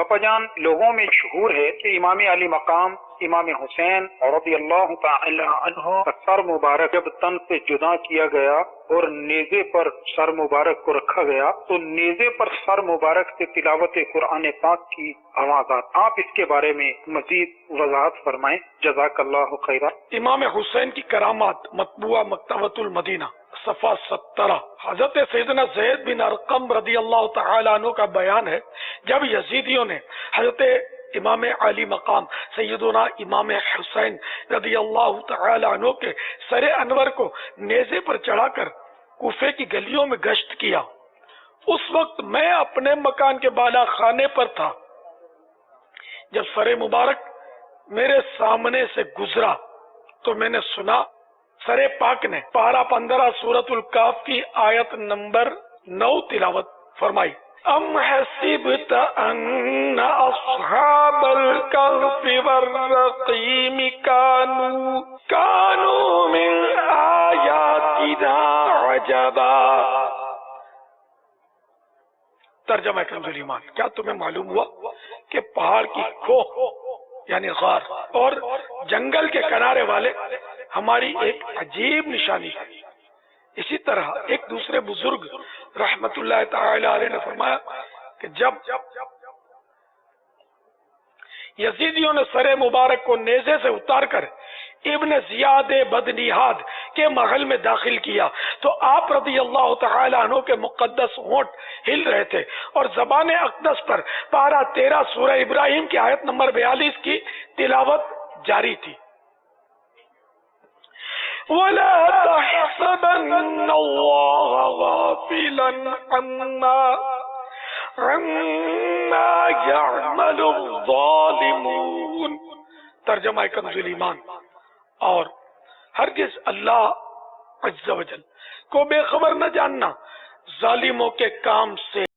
باپا جان، لوگوں میں مشہور ہے کہ امام علی مقام امام حسین رضی اللہ تعالی عنہ کا سر مبارک جب تن سے جدا کیا گیا اور نیزے پر سر مبارک کو رکھا گیا تو نیزے پر سر مبارک سے تلاوت قرآن پاک کی آوازات، آپ اس کے بارے میں مزید وضاحت فرمائیں، جزاک اللہ خیرہ۔ امام حسین کی کرامات مطبوعہ مکتبۃ المدینہ صفحہ 17، حضرت سیدنا زید بن ارقم رضی اللہ تعالی عنہ کا بیان ہے، جب یزیدیوں نے حضرت امام علی مقام سیدنا امام حسین رضی اللہ تعالی عنہ کے سر انور کو نیزے پر چڑھا کر کوفے کی گلیوں میں گشت کیا، اس وقت میں اپنے مکان کے بالا خانے پر تھا۔ جب سر مبارک میرے سامنے سے گزرا تو میں نے سنا سر پاک نے پارہ 15 سورۃ الکاف کی آیت نمبر 9 تلاوت فرمائی۔ ام حسبت ان اصحاب الکهف والرقیم کانوا من آیاتنا عجبا۔ ترجمہ کنز ایمان، کیا تمہیں معلوم ہوا کہ پہاڑ کی کوہ یعنی غار اور جنگل کے کنارے والے ہماری ایک عجیب نشانی ہے۔ اسی طرح ایک دوسرے بزرگ رحمت اللہ تعالی علیہ نے فرمایا کہ جب یزیدیوں نے سر مبارک کو نیزے سے اتار کر ابن زیاد بدنیہاد کے محل میں داخل کیا تو آپ رضی اللہ تعالی عنہ کے مقدس ہونٹ ہل رہے تھے اور زبان اقدس پر پارہ 13 سورہ ابراہیم کی آیت نمبر 42 کی تلاوت جاری تھی۔ وَلَا تَحْسَبَنَّ اللَّهَ غَافِلًا عَمَّا يَعْمَلُ الظَّالِمُونَ۔ ترجمہ کنز ایمان، اور ہرگز اللہ عز و جل کو بے خبر نہ جاننا ظالموں کے کام سے۔